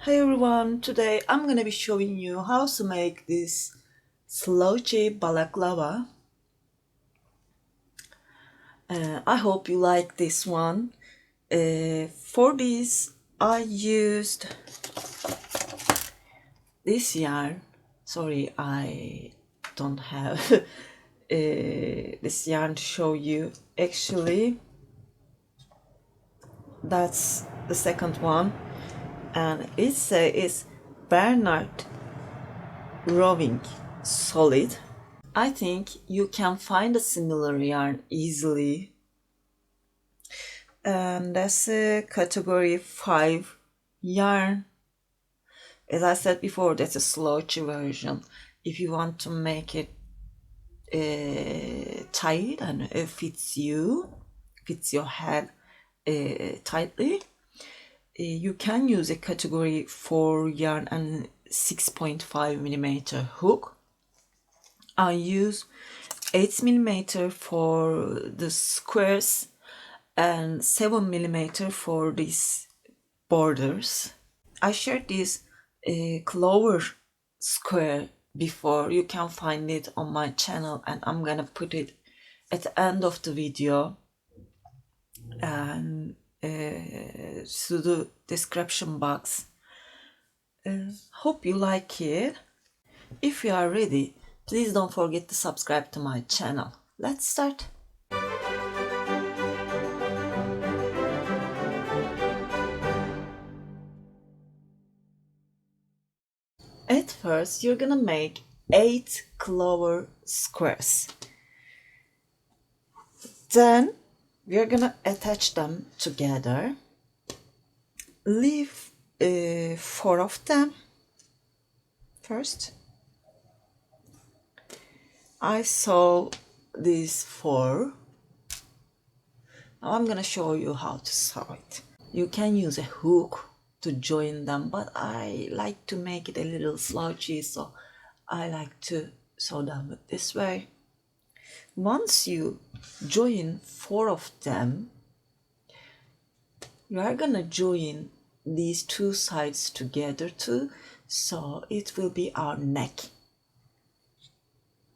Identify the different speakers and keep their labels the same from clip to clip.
Speaker 1: Hey everyone, today I'm gonna be showing you how to make this Slouchy Balaclava. I hope you like this one. For this I used this yarn. Sorry, I don't have this yarn to show you. Actually, that's the second one, and it's Bernard Rowing Solid. I think you can find a similar yarn easily, and that's a category 5 yarn. As I said before, that's a slouchy version. If you want to make it tight and it fits your head tightly, you can use a category 4 yarn and 6.5 millimeter hook. I use 8 millimeter for the squares and 7 millimeter for these borders. I shared this clover square before. You can find it on my channel, and I'm gonna put it at the end of the video and to the description box. Hope you like it. If you are ready, please don't forget to subscribe to my channel. Let's start. At first, you're gonna make 8 clover squares. Then we're gonna attach them together. Leave 4 of them first. I sew these 4. Now I'm gonna show you how to sew it. You can use a hook to join them, but I like to make it a little slouchy, so I like to sew them this way. Once you join 4 of them, you are gonna join these 2 sides together too, so it will be our neck,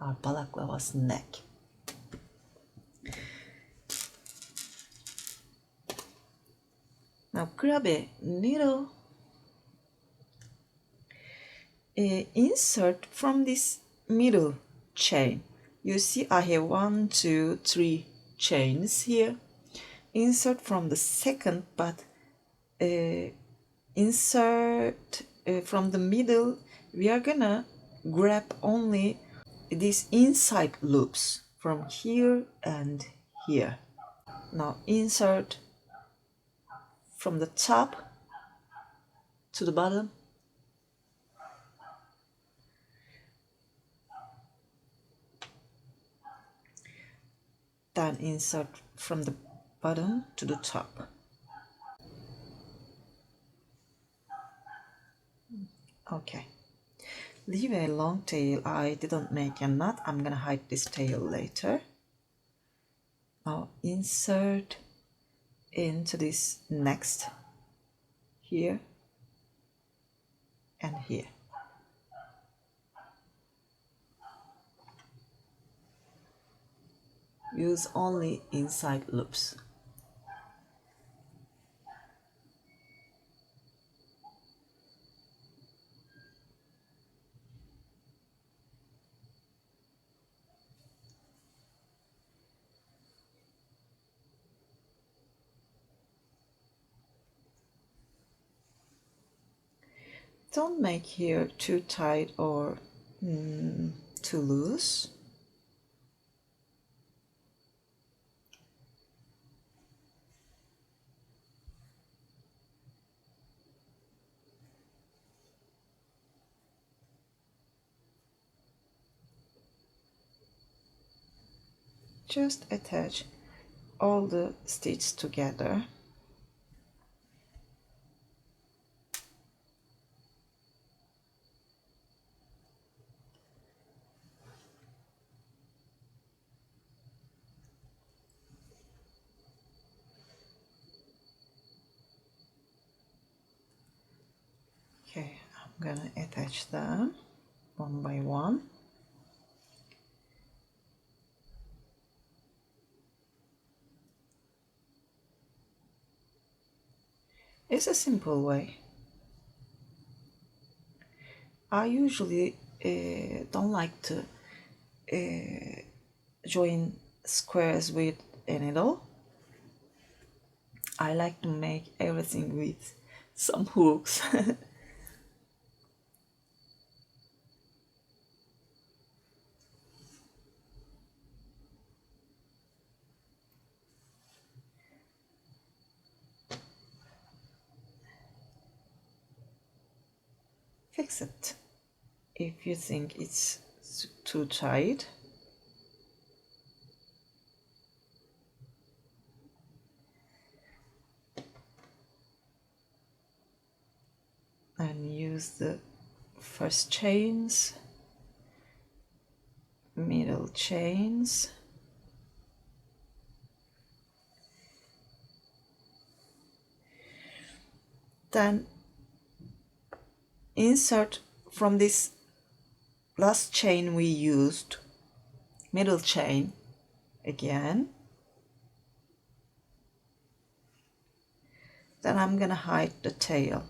Speaker 1: our balaclava's neck. Now grab a needle, insert from this middle chain. You see I have 1, 2, 3 chains here. Insert from the second, but insert from the middle. We are gonna grab only these inside loops from here and here. Now insert from the top to the bottom. Then insert from the bottom to the top. Okay. Leave a long tail. I didn't make a knot. I'm gonna hide this tail later. Now insert into this next here and here. Use only inside loops. Don't make here too tight or too loose. Just attach all the stitches together. I'm gonna attach them one by one. It's a simple way. I usually don't like to join squares with a needle. I like to make everything with some hooks. Fix it if you think it's too tight. And use the first chains, middle chains, then insert from this last chain we used, middle chain again. Then I'm gonna hide the tail.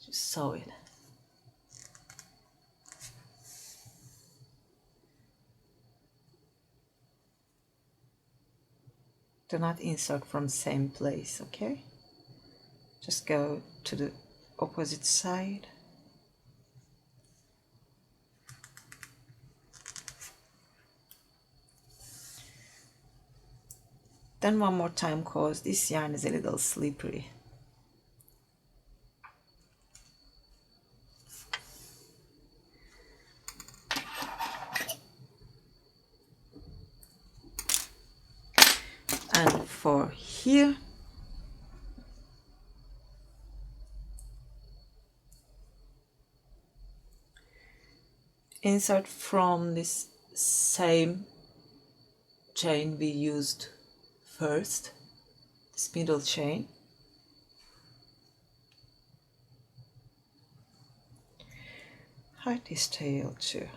Speaker 1: Just sew it. Do not insert from same place, okay? Just go to the opposite side. Then one more time, cause this yarn is a little slippery. And for here, insert from this same chain we used first, this middle chain. Hide this tail too.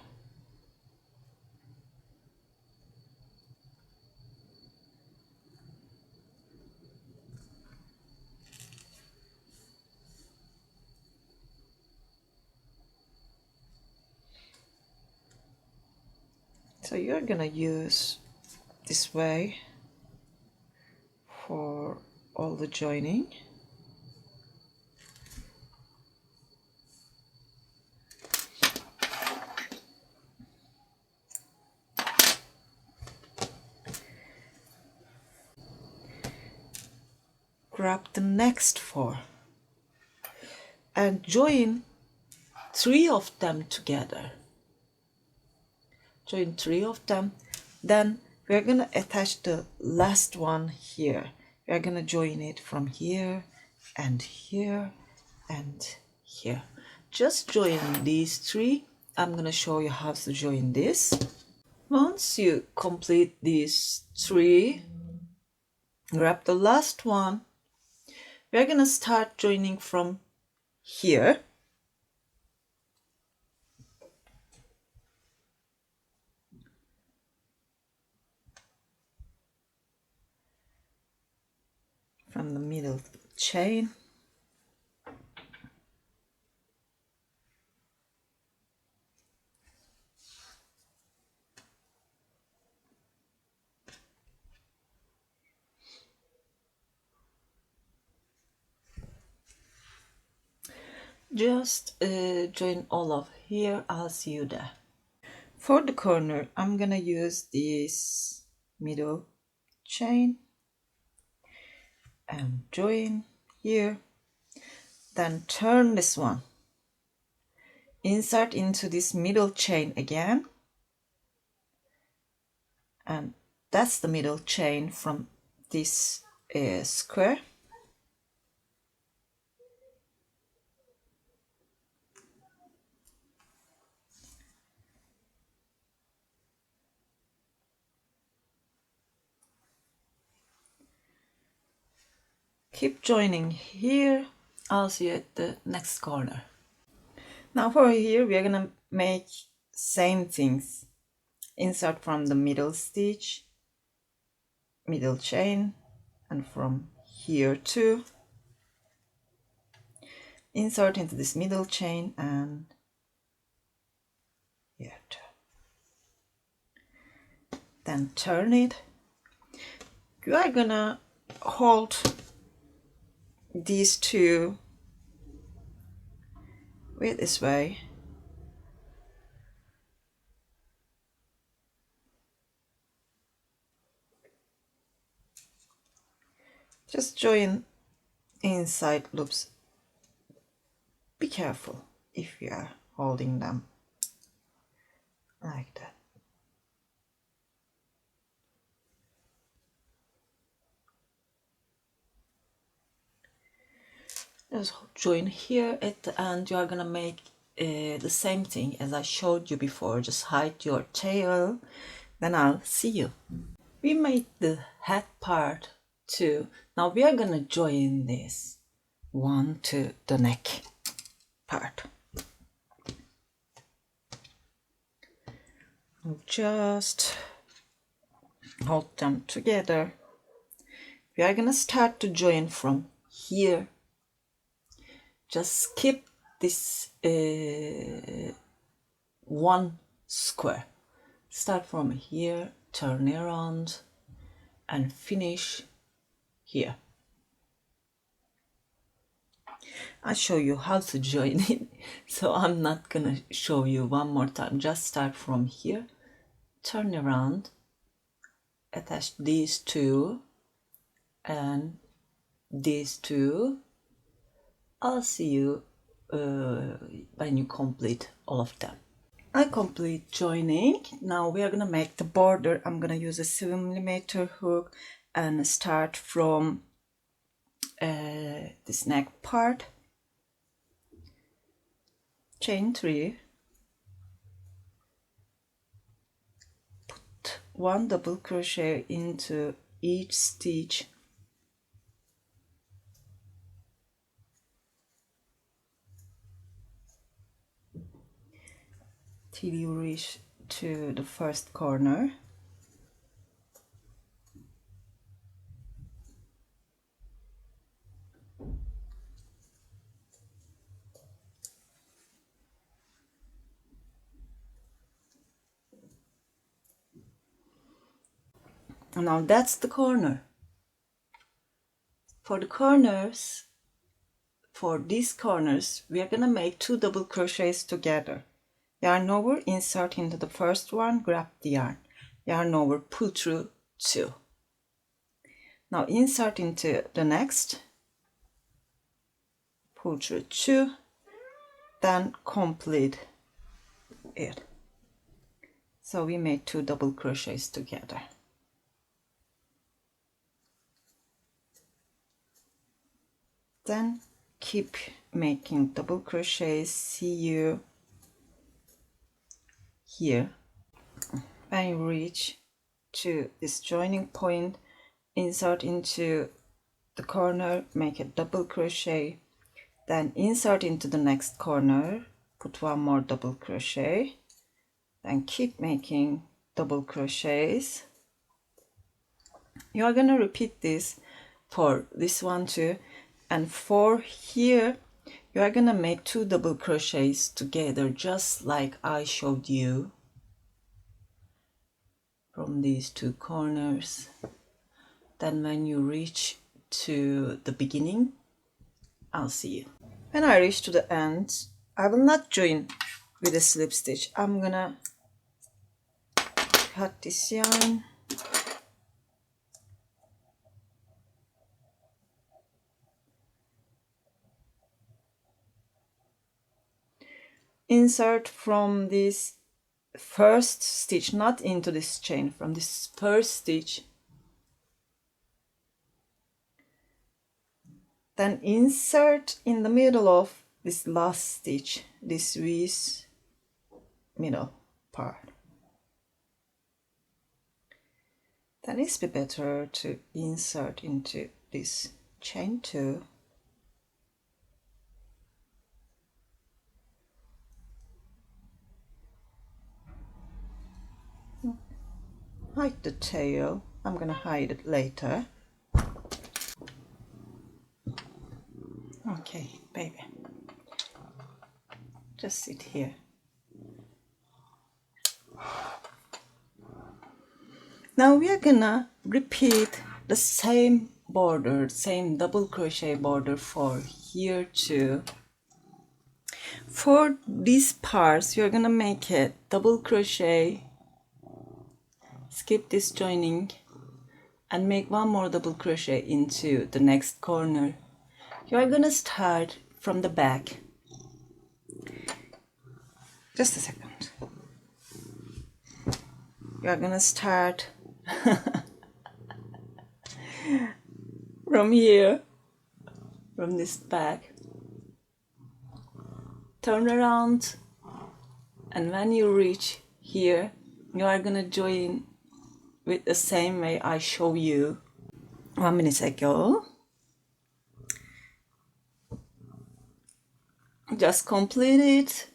Speaker 1: So you're gonna use this way for all the joining. Grab the next 4 and join 3 of them together. Join 3 of them. Then we're gonna attach the last one here. We're gonna join it from here and here and here. Just join these 3. I'm gonna show you how to join this. Once you complete these 3, grab the last one. We're gonna start joining from here. From the middle chain. Just join all of here. I'll see you there. For the corner, I'm gonna use this middle chain and join here. Then turn this one. Insert into this middle chain again. And that's the middle chain from this square. keep joining here. I'll see you at the next corner. Now for here we are gonna make same things. Insert from the middle stitch, middle chain, and from here too insert into this middle chain and here too. Then turn it. You are gonna hold these two with this way. Just join inside loops. Be careful if you are holding them like that. Just join here at the end. You are gonna make the same thing as I showed you before. Just hide your tail, then I'll see you. We made the head part too. Now we are gonna join this one to the neck part. Just hold them together. We are gonna start to join from here. Just skip this one square. Start from here, turn around and finish here. I'll show you how to join it, so I'm not gonna show you one more time. Just start from here, turn around, attach these two and these two. I'll see you when you complete all of them. I complete joining. Now we are gonna make the border. I'm gonna use a 7mm hook and start from this neck part. Chain 3. Put 1 double crochet into each stitch. Till you reach to the first corner. And now that's the corner. For the corners, for these corners, we are gonna make 2 double crochets together. Yarn over, insert into the first one, grab the yarn. Yarn over, pull through 2. Now insert into the next, pull through 2, then complete it. So we made 2 double crochets together. Then keep making double crochets. See you here. When you reach to this joining point, insert into the corner, make a double crochet, then insert into the next corner, put 1 more double crochet, then keep making double crochets. You are gonna repeat this for this one too, and for here you are gonna make 2 double crochets together, just like I showed you from these 2 corners. Then when you reach to the beginning, I'll see you. When I reach to the end, I will not join with a slip stitch. I'm gonna cut this yarn, insert from this first stitch, not into this chain, from this first stitch, then insert in the middle of this last stitch, this V's middle part. Then it's better to insert into this chain 2, hide the tail. I'm gonna hide it later. Okay, baby, just sit here. Now we are gonna repeat the same border, same double crochet border for here too. For these parts, you're gonna make it double crochet, skip this joining, and make one more double crochet into the next corner. You're gonna start from the back. Just a second. You're gonna start from here, from this back. Turn around, and when you reach here, you are gonna join with the same way I show you 1 minute ago. Just complete it,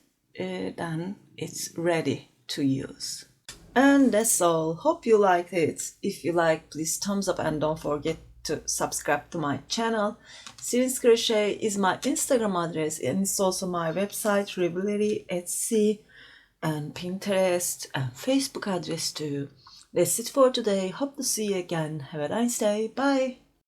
Speaker 1: then it's ready to use. And that's all. Hope you liked it. If you like, please thumbs up and don't forget to subscribe to my channel. Sirin's Crochet is my Instagram address, and it's also my website, Ravelry, Etsy, and Pinterest, and Facebook address too. That's it for today. Hope to see you again. Have a nice day. Bye.